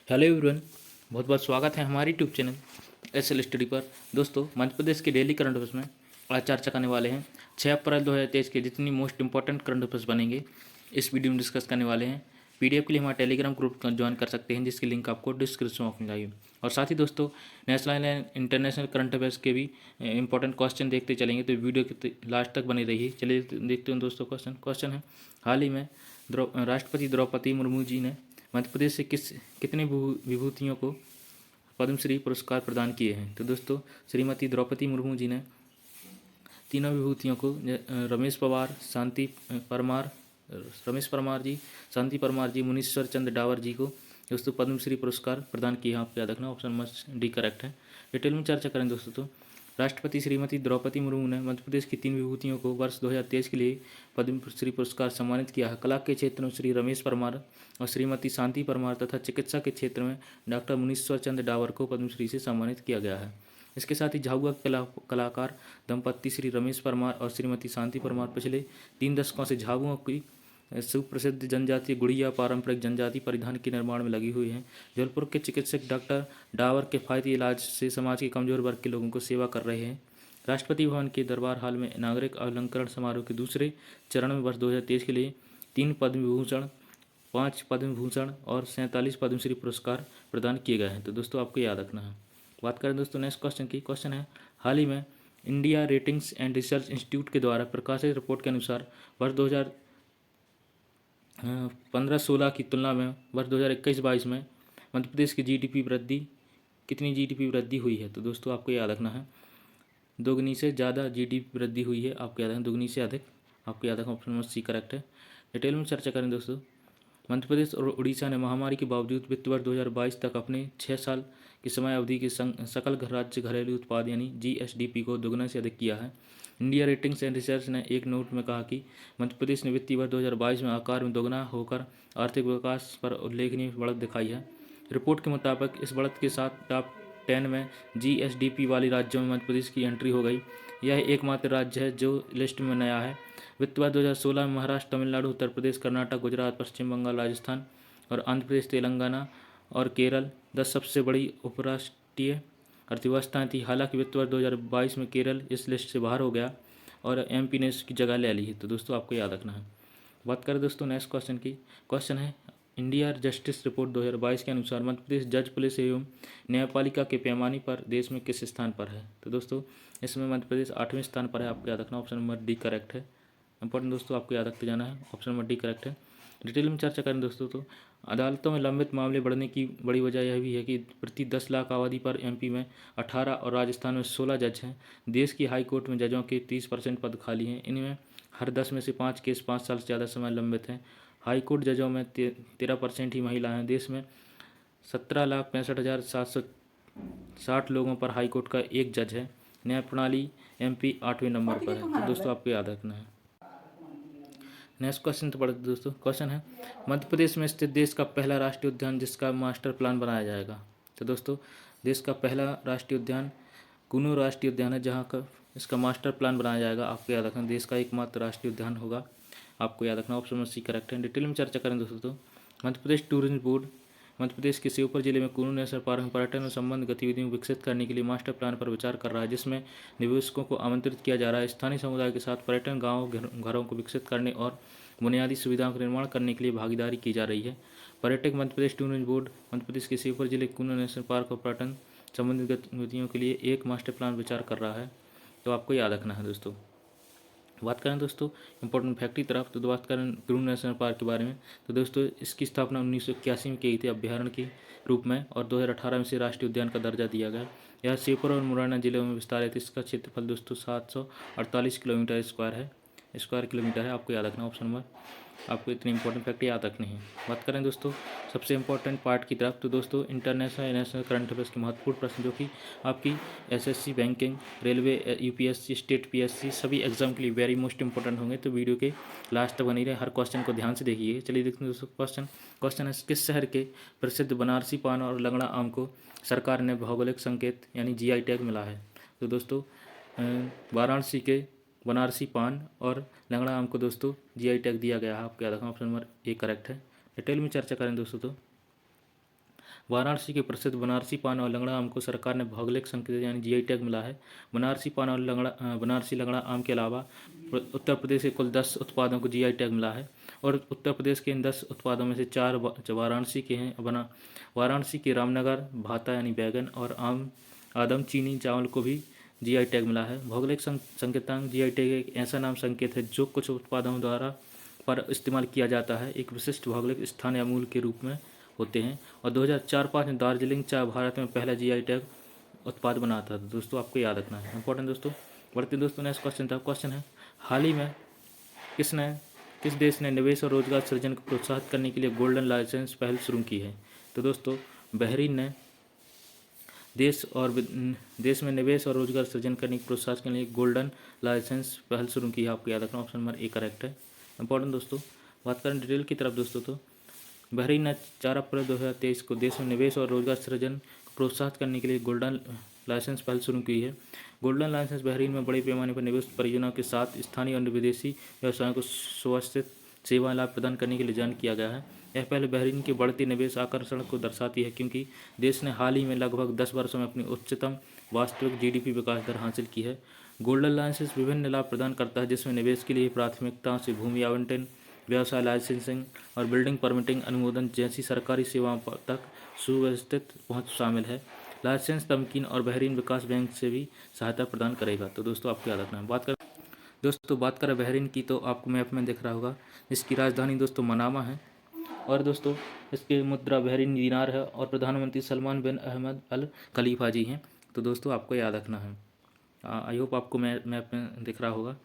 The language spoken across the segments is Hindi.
हेलो एवरीवन, बहुत बहुत स्वागत है हमारी यूट्यूब चैनल एसएल स्टडी पर। दोस्तों, मध्य प्रदेश के डेली करंट अफेयर्स में आज चर्चा करने वाले हैं 6 अप्रैल 2023 के जितनी मोस्ट इंपॉर्टेंट करंट अफेयर्स बनेंगे इस वीडियो में डिस्कस करने वाले हैं। पीडीएफ के लिए हमारा टेलीग्राम ग्रुप ज्वाइन कर सकते हैं, जिसकी लिंक आपको डिस्क्रिप्शन में मिलेगी। और साथ ही दोस्तों, national and international current affairs के भी इंपॉर्टेंट क्वेश्चन देखते चलेंगे, तो वीडियो के लास्ट तक बनी रहिए। चलिए देखते हैं दोस्तों। क्वेश्चन है, हाल ही में राष्ट्रपति द्रौपदी मुर्मू जी ने मध्य प्रदेश से कितने विभूतियों को पद्मश्री पुरस्कार प्रदान किए हैं। तो दोस्तों, श्रीमती द्रौपदी मुर्मू जी ने तीनों विभूतियों को रमेश परमार जी, शांति परमार जी, मुनीश्वर चंद्र डावर जी को दोस्तों पद्मश्री पुरस्कार प्रदान किए हैं। आपको याद रखना, ऑप्शन मस्ट डी करेक्ट है। डिटेल में चर्चा करें दोस्तों, तो राष्ट्रपति श्रीमती द्रौपदी मुर्मू ने मध्य प्रदेश की 3 विभूतियों को वर्ष 2023 के लिए पद्मश्री पुरस्कार सम्मानित किया है। कला के क्षेत्र में श्री रमेश परमार और श्रीमती शांति परमार तथा चिकित्सा के क्षेत्र में डॉक्टर मुनीश्वर चंद्र डावर को पद्मश्री से सम्मानित किया गया है। इसके साथ ही झाबुआ कलाकार दंपत्ति श्री रमेश परमार और श्रीमती शांति परमार पिछले 3 दशकों से झाबुआ की सुप्रसिद्ध जनजातीय गुड़िया पारंपरिक जनजाति परिधान के निर्माण में लगी हुई हैं। जबलपुर के चिकित्सक डॉक्टर डावर किफायती इलाज से समाज के कमजोर वर्ग के लोगों को सेवा कर रहे हैं। राष्ट्रपति भवन के दरबार हाल में नागरिक अलंकरण समारोह के दूसरे चरण में वर्ष 2023 के लिए 3 पद्म विभूषण, 5 पद्म भूषण और 47 पद्मश्री पुरस्कार प्रदान किए गए हैं। तो दोस्तों, आपको याद रखना है। बात करें दोस्तों नेक्स्ट क्वेश्चन की। क्वेश्चन है, हाल ही में India ratings and research institute के द्वारा प्रकाशित रिपोर्ट के अनुसार वर्ष 2015-16 की तुलना में वर्ष 2021-22 में मध्य प्रदेश की जीडीपी वृद्धि हुई है। तो दोस्तों, आपको याद रखना है, दोगुनी से ज़्यादा जीडीपी वृद्धि हुई है। आपको याद रखना, दोगुनी से अधिक। आपको याद रखना, ऑप्शन नंबर सी करेक्ट है। डिटेल में चर्चा करें दोस्तों, मध्य प्रदेश और उड़ीसा ने महामारी के बावजूद वित्त वर्ष 2022 तक अपने 6 साल की समय अवधि के सकल राज्य घरेलू उत्पाद यानी जीएसडीपी को दोगुना से अधिक किया है। इंडिया रेटिंग्स एंड रिसर्च ने एक नोट में कहा कि मध्य प्रदेश ने वित्तीय वर्ष 2022 में आकार में दोगुना होकर आर्थिक विकास पर उल्लेखनीय बढ़त दिखाई है। रिपोर्ट के मुताबिक इस बढ़त के साथ टॉप 10 में जीएसडीपी वाले राज्यों में मध्य प्रदेश की एंट्री हो गई। यह एकमात्र राज्य है जो लिस्ट में नया है। वित्त वर्ष 2016 में महाराष्ट्र, तमिलनाडु, उत्तर प्रदेश, कर्नाटक, गुजरात, पश्चिम बंगाल, राजस्थान और आंध्र प्रदेश, तेलंगाना और केरल 10 सबसे बड़ी उपराष्ट्रीय अर्थव्यवस्थाएं थी। हालांकि वित्त वर्ष 2022 में केरल इस लिस्ट से बाहर हो गया और एमपी ने इसकी जगह ले ली है। तो दोस्तों, आपको याद रखना है। बात करें दोस्तों नेक्स्ट क्वेश्चन की। क्वेश्चन है, इंडिया जस्टिस रिपोर्ट 2022 के अनुसार मध्य प्रदेश जज, पुलिस एवं न्यायपालिका के पैमाने पर देश में किस स्थान पर है। तो दोस्तों, इसमें मध्य प्रदेश 8वें स्थान पर है। आपको याद रखना, ऑप्शन नंबर डी करेक्ट है। इंपॉर्टेंट दोस्तों, आपको याद रखते जाना है, ऑप्शन नंबर डी करेक्ट है। डिटेल में चर्चा करें दोस्तों, तो अदालतों में लंबित मामले बढ़ने की बड़ी वजह यह भी है कि प्रति 10 लाख आबादी पर एमपी में 18 और राजस्थान में 16 जज हैं। देश की हाई कोर्ट में जजों के 30% पद खाली हैं। इनमें हर 10 में से 5 केस 5 साल से ज़्यादा समय लंबित हैं। हाई कोर्ट जजों में 13% ही महिला हैं। देश में 17,65,760 लोगों पर हाई कोर्ट का एक जज है। न्याय प्रणाली एमपी 8वें नंबर पर है। तो दोस्तों, आपको याद रखना है। नेक्स्ट क्वेश्चन तो पढ़ते दोस्तों। क्वेश्चन है, मध्य प्रदेश में स्थित देश का पहला राष्ट्रीय उद्यान जिसका मास्टर प्लान बनाया जाएगा। तो दोस्तों, देश का पहला राष्ट्रीय उद्यान कुनू राष्ट्रीय उद्यान है, जहाँ का इसका मास्टर प्लान बनाया जाएगा। आपको याद रखना, देश का एकमात्र राष्ट्रीय उद्यान होगा। आपको याद रखना, ऑप्शन सी करेक्ट है। डिटेल में चर्चा करें दोस्तों, तो मध्य प्रदेश टूरिज्म बोर्ड मध्य प्रदेश के श्योपुर जिले में कुनू नेशनल पार्क में पर्यटन और संबंध गतिविधियों को विकसित करने के लिए मास्टर प्लान पर विचार कर रहा है, जिसमें निवेशकों को आमंत्रित किया जा रहा है। स्थानीय समुदाय के साथ पर्यटन गाँव घरों को विकसित करने और बुनियादी सुविधाओं का निर्माण करने के लिए भागीदारी की जा रही है। पर्यटक मध्य प्रदेश टूरिज्म बोर्ड मध्य प्रदेश के श्योपुर जिले कुनू नेशनल पार्क और पर्यटन संबंधित गतिविधियों के लिए एक मास्टर प्लान विचार कर रहा है। तो आपको याद रखना है दोस्तों। बात करें दोस्तों इंपॉर्टेंट फैक्ट की तरफ, तो बात करें कुनू नेशनल पार्क के बारे में, तो दोस्तों इसकी स्थापना 1981 में की गई थी अभ्यारण्य के रूप में, और 2018 में से राष्ट्रीय उद्यान का दर्जा दिया गया। यह श्योपुर और मुरैना जिलों में विस्तारित है। इसका क्षेत्रफल दोस्तों 748 स्क्वायर किलोमीटर है। आपको याद रखना, ऑप्शन नंबर, आपको इतने इंपॉर्टेंट फैक्ट याद रखने हैं। बात करें दोस्तों सबसे इंपॉर्टेंट पार्ट की तरफ, तो दोस्तों इंटरनेशनल नेशनल करंट अफेयर्स के महत्वपूर्ण प्रश्न जो कि आपकी SSC, banking, railway, UPSC, state PSC सभी एग्जाम के लिए वेरी मोस्ट इंपॉर्टेंट होंगे। तो वीडियो के लास्ट तक बनी रहे, हर क्वेश्चन को ध्यान से देखिए। चलिए देखते हैं दोस्तों क्वेश्चन है, किस शहर के प्रसिद्ध बनारसी पान और लंगड़ा आम को सरकार ने भौगोलिक संकेत यानी जीआई टैग मिला है। तो दोस्तों वाराणसी के बनारसी पान और लंगड़ा आम को दोस्तों जीआई टैग दिया गया है। आपको याद रखना, ऑप्शन नंबर ए करेक्ट है। डिटेल में चर्चा करें दोस्तों, तो वाराणसी के प्रसिद्ध बनारसी पान और लंगड़ा आम को सरकार ने भौगोलिक संकेत यानी जीआई टैग मिला है। बनारसी पान और बनारसी लंगड़ा आम के अलावा उत्तर प्रदेश के कुल 10 उत्पादों को जीआई टैग मिला है और उत्तर प्रदेश के इन 10 उत्पादों में से 4 वाराणसी के हैं। वाराणसी के रामनगर भाता यानी बैगन और आदम चीनी चावल को भी जीआई टैग मिला है। भौगोलिक संकेतांक जीआई टैग एक ऐसा नाम संकेत है जो कुछ उत्पादों द्वारा पर इस्तेमाल किया जाता है, एक विशिष्ट भौगोलिक स्थान या मूल के रूप में होते हैं। और 2004-05 में दार्जिलिंग चाय भारत में पहला जीआई टैग उत्पाद बना था। दोस्तों आपको याद रखना है, इंपॉर्टेंट दोस्तों। बढ़ते दोस्तों नेक्स्ट क्वेश्चन था। क्वेश्चन है, हाल ही में किस देश ने निवेश और रोजगार सृजन को प्रोत्साहित करने के लिए गोल्डन लाइसेंस पहल शुरू की है? तो दोस्तों बहरीन ने देश में निवेश और रोजगार सृजन करने की प्रोत्साहन के लिए गोल्डन लाइसेंस पहल शुरू की है। आपको याद रखना, ऑप्शन नंबर ए करेक्ट है, इंपॉर्टेंट दोस्तों। बात करें डिटेल की तरफ दोस्तों, तो बहरीन ने 4 अप्रैल 2023 को देश में निवेश और रोजगार सृजन को प्रोत्साहित करने के लिए गोल्डन लाइसेंस पहल शुरू की है। गोल्डन लाइसेंस बहरीन में बड़े पैमाने पर निवेश परियोजनाओं के साथ स्थानीय और विदेशी व्यवसायों को सुव्यवस्थित सेवा लाभ प्रदान करने के लिए डिजाइन किया गया है। यह पहले बहरीन की बढ़ती निवेश आकर्षण को दर्शाती है क्योंकि देश ने हाल ही में लगभग 10 वर्षों में अपनी उच्चतम वास्तविक जीडीपी विकास दर हासिल की है। गोल्डन लाइसेंस विभिन्न लाभ प्रदान करता है जिसमें निवेश के लिए प्राथमिकताओं से भूमि आवंटन, व्यवसाय लाइसेंसिंग और बिल्डिंग परमिटिंग अनुमोदन जैसी सरकारी सेवाओं तक सुव्यवस्थित पहुंच शामिल है। लाइसेंस तमकीन और बहरीन विकास बैंक से भी सहायता प्रदान करेगा। तो दोस्तों आपको याद रखना है। बात करें बहरीन की, तो आपको मैप में दिख रहा होगा, इसकी राजधानी दोस्तों मनामा है और दोस्तों इसकी मुद्रा बहरीन दीनार है और प्रधानमंत्री सलमान बिन अहमद अल खलीफा जी हैं। तो दोस्तों आपको याद रखना है। आई होप आपको मैप में दिख रहा होगा।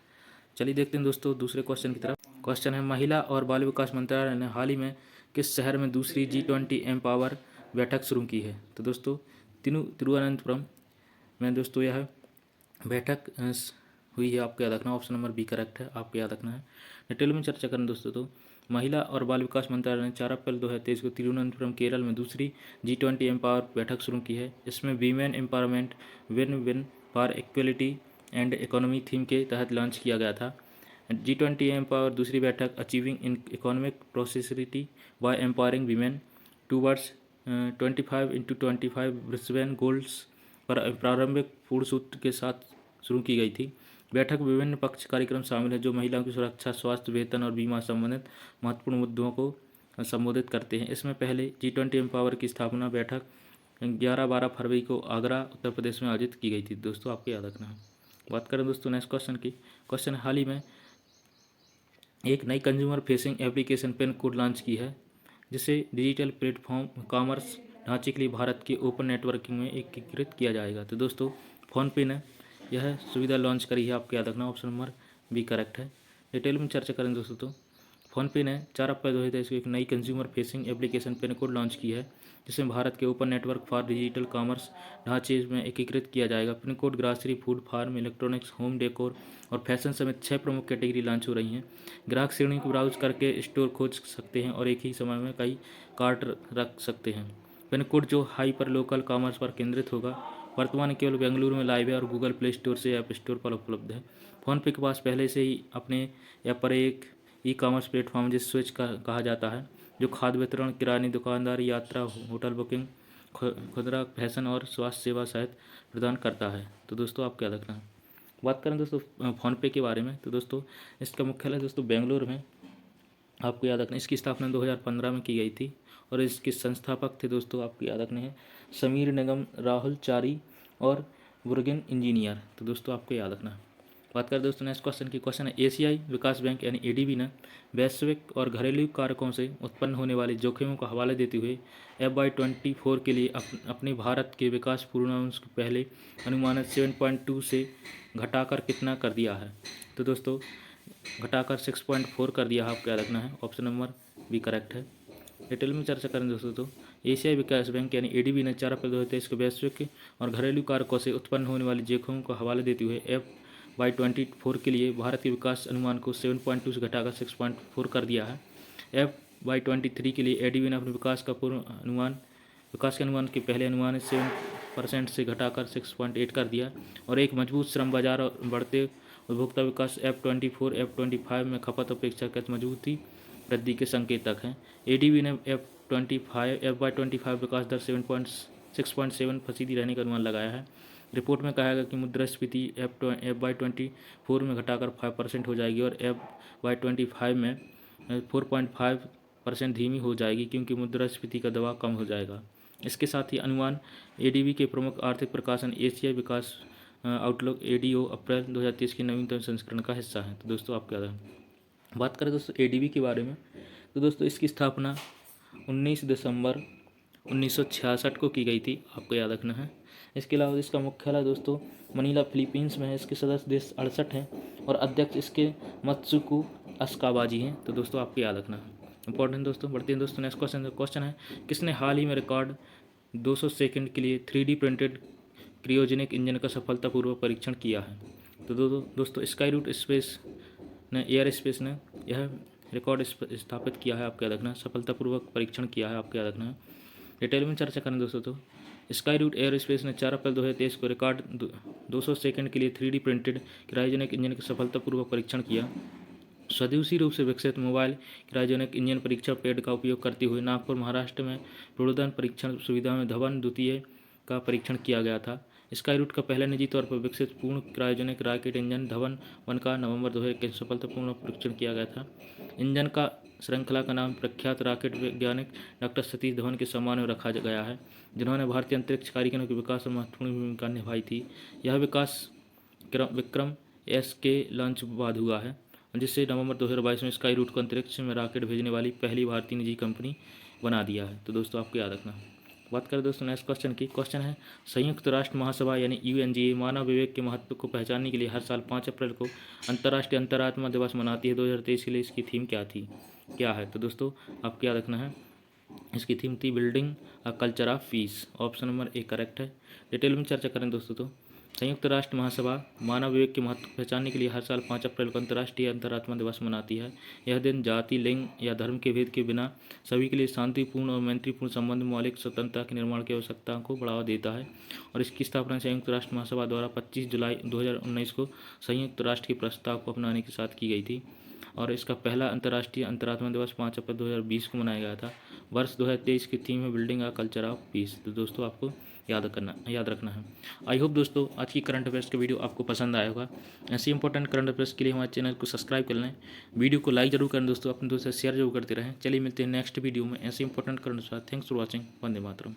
चलिए देखते हैं दोस्तों दूसरे क्वेश्चन की तरफ। क्वेश्चन है, महिला और बाल विकास मंत्रालय ने हाल ही में किस शहर में दूसरी G20 एम्पावर बैठक शुरू की है? तो दोस्तों तिरुवनंतपुरम में दोस्तों यह बैठक हुई है। आपको याद रखना, ऑप्शन नंबर बी करेक्ट है, आपको याद रखना है। डिटेल में चर्चा करें दोस्तों, तो महिला और बाल विकास मंत्रालय ने 4 अप्रैल 2023 को तिरुवनंतपुरम केरल में दूसरी G20 एम्पावर बैठक शुरू की है। इसमें women empowerment win win for equality and economy theme के तहत लॉन्च किया गया था। G20 एम्पावर दूसरी बैठक achieving in economic prosperity by empowering women towards 25x25 Brisbane goals पर प्रारंभिक पूर्ण सूत्र के साथ शुरू की गई थी। बैठक में विभिन्न पक्ष कार्यक्रम शामिल है जो महिलाओं की सुरक्षा, स्वास्थ्य, वेतन और बीमा संबंधित महत्वपूर्ण मुद्दों को संबोधित करते हैं। इसमें पहले G20 एम्पावर की स्थापना बैठक 11-12 फरवरी को आगरा उत्तर प्रदेश में आयोजित की गई थी। दोस्तों आपको याद रखना है। बात करें दोस्तों नेक्स्ट क्वेश्चन की। क्वेश्चन हाल ही में एक नई consumer facing application pin code launch की है जिसे डिजिटल प्लेटफॉर्म कॉमर्स ढांचे के लिए भारत के ओपन नेटवर्किंग में एकीकृत किया जाएगा। तो दोस्तों फोनपे ने यह सुविधा लॉन्च करी है। आपको याद रखना, ऑप्शन नंबर बी करेक्ट है। डिटेल में चर्चा करें दोस्तों, तो फोनपे ने 4 अप्रैल 2023 को एक नई consumer facing application pin code launch की है जिसमें भारत के open network for digital commerce ढांचे में एकीकृत किया जाएगा। Pin code grocery, food, farm, electronics, home decor और फैशन समेत 6 प्रमुख कैटेगरी लॉन्च हो रही हैं। ग्राहक श्रेणी को ब्राउज करके स्टोर खोज सकते हैं और एक ही समय में कई कार्ट रख सकते हैं। पिन कोड जो हाइपर लोकल कॉमर्स पर केंद्रित होगा, वर्तमान में केवल बेंगलुरु में लाइव है और गूगल प्ले स्टोर से ऐप स्टोर पर उपलब्ध है। फोनपे के पास पहले से ही अपने ऐप पर एक ई कॉमर्स प्लेटफॉर्म जिसे स्विच कहा जाता है जो खाद्य वितरण, किरानी दुकानदारी, यात्रा, होटल बुकिंग, खुदरा, फैशन और स्वास्थ्य सेवा सहित प्रदान करता है। तो दोस्तों आप क्या रखना है। बात करें दोस्तों फ़ोनपे के बारे में, तो दोस्तों इसका मुख्यालय दोस्तों बेंगलुरु में। आपको याद रखना, इसकी स्थापना 2015 में की गई थी और इसके संस्थापक थे दोस्तों आपको याद रखने हैं समीर निगम, राहुल चारी और बुर्गिन इंजीनियर। तो दोस्तों आपको याद रखना है। बात करें दोस्तों नेक्स्ट क्वेश्चन की। क्वेश्चन है, एशियाई विकास बैंक यानी एडीबी ने वैश्विक और घरेलू कारकों से उत्पन्न होने वाले जोखिमों का हवाला देते हुए FY24 के लिए अपने भारत के विकास पूर्वानुमान को पहले अनुमानित 7.2 से घटाकर कितना कर दिया है? तो दोस्तों घटाकर 6.4 कर दिया है। आपको याद रखना है, ऑप्शन नंबर बी करेक्ट है। डिटेल में चर्चा करें दोस्तों, तो एशियाई विकास बैंक यानी एडीबी ने 4 अप्रैल 2023 को वैश्विक और घरेलू कारकों से उत्पन्न होने वाले जोखिमों का हवाला देते हुए FY24 के लिए भारत के विकास अनुमान को 7.2 से घटाकर 6.4 कर दिया है। FY23 के लिए एडीबी ने अपने विकास के अनुमान के पहले अनुमान 7% से घटाकर 6.8 कर दिया और एक मजबूत श्रम बाजार और बढ़ते उपभोक्ता विकास F25 में खपत अपेक्षाकृत मजबूती वृद्धि के संकेतक हैं। एडीबी ने FY25 विकास दर 6.7% रहने का अनुमान लगाया है। रिपोर्ट में कहा गया कि मुद्रास्फीति FY24 में घटाकर 5% हो जाएगी और FY25 में 4.5% धीमी हो जाएगी, क्योंकि मुद्रास्फीति का दबाव कम हो जाएगा। इसके साथ ही अनुमान ADB के प्रमुख आर्थिक प्रकाशन एशियाई विकास आउटलुक ADO अप्रैल 2023 के नवीनतम संस्करण का हिस्सा है। तो दोस्तों आपके बात करें दोस्तों ADB के बारे में, तो दोस्तों इसकी स्थापना 19 दिसंबर 1966 को की गई थी, आपको याद रखना है। इसके अलावा इसका मुख्यालय दोस्तों मनीला फिलीपींस में है। इसके सदस्य देश 68 हैं और अध्यक्ष इसके मत्सुको अस्काबाजी हैं। तो दोस्तों आपको याद रखना है, इंपॉर्टेंट दोस्तों। बढ़ते हैं दोस्तों नेक्स्ट क्वेश्चन है, किसने हाल ही में रिकॉर्ड 200 सेकंड के लिए 3D प्रिंटेड क्रियोजेनिक इंजन का सफलतापूर्वक परीक्षण किया है? तो दोस्तों स्काई रूट स्पेस ने एयर स्पेस ने यह रिकॉर्ड स्थापित किया है, आपको याद रखना है। सफलतापूर्वक परीक्षण किया है, आपको याद रखना है। डिटेल में चर्चा करें दोस्तों, तो स्काई रूट एयर स्पेस ने 4 अप्रैल 2023 को रिकॉर्ड 200 सेकंड के लिए 3D प्रिंटेड क्रायोजेनिक इंजन का सफलतापूर्वक परीक्षण किया। स्वदेशी रूप से विकसित मोबाइल क्रायोजेनिक इंजन परीक्षण पैड का उपयोग करते हुए नागपुर महाराष्ट्र में प्रोडन परीक्षण सुविधा में धवन द्वितीय का परीक्षण किया गया था। स्काई रूट का पहला निजी तौर पर विकसित पूर्ण क्रायोजेनिक रॉकेट इंजन धवन 1 का नवंबर 2021 सफलतापूर्वक परीक्षण किया गया था। इंजन का श्रृंखला का नाम प्रख्यात रॉकेट वैज्ञानिक डॉक्टर सतीश धवन के सम्मान में रखा गया है, जिन्होंने भारतीय अंतरिक्ष कार्यक्रम के विकास में महत्वपूर्ण भूमिका निभाई थी। यह विकास विक्रम S के लॉन्च बाद हुआ है, जिससे नवंबर 2022 में स्काई रूट को अंतरिक्ष में रॉकेट भेजने वाली पहली भारतीय निजी कंपनी बना दिया है। तो दोस्तों आपको याद रखना है। बात करें दोस्तों नेक्स्ट क्वेश्चन की। क्वेश्चन है, संयुक्त राष्ट्र महासभा यानी UNGA मानव विवेक के महत्व को पहचानने के लिए हर साल 5 अप्रैल को अंतर्राष्ट्रीय अंतरात्मा दिवस मनाती है। 2023 के लिए इसकी थीम क्या है? तो दोस्तों आपको याद रखना है, इसकी थीम थी building a culture of peace. Option number A correct है। डिटेल में चर्चा करें दोस्तों, तो संयुक्त राष्ट्र महासभा मानव विवेक के महत्व को पहचानने के लिए हर साल 5 अप्रैल को अंतर्राष्ट्रीय अंतरात्मा दिवस मनाती है। यह दिन जाति, लिंग या धर्म के भेद के बिना सभी के लिए शांतिपूर्ण और मैत्रीपूर्ण संबंध, मौलिक स्वतंत्रता के निर्माण की आवश्यकता को बढ़ावा देता है और इसकी स्थापना संयुक्त राष्ट्र महासभा द्वारा 25 जुलाई 2019 को संयुक्त राष्ट्र के प्रस्ताव को अपनाने के साथ की गई थी और इसका पहला अंतर्राष्ट्रीय अंतरात्मा दिवस 5 अप्रैल 2020 को मनाया गया था। वर्ष 2023 की थीम है building a culture of peace. तो दोस्तों आपको याद रखना है। आई होप दोस्तों आज की करंट अफेयर्स का वीडियो आपको पसंद आया होगा। ऐसे इंपॉर्टेंट करंट अफेयर्स के लिए हमारे चैनल को सब्सक्राइब कर लें, वीडियो को लाइक जरूर करें दोस्तों, अपने दोस्तों से शेयर जरूर करते रहें। चलिए मिलते हैं नेक्स्ट वीडियो में ऐसे important current affairs. Thanks for watching. Vande Mataram.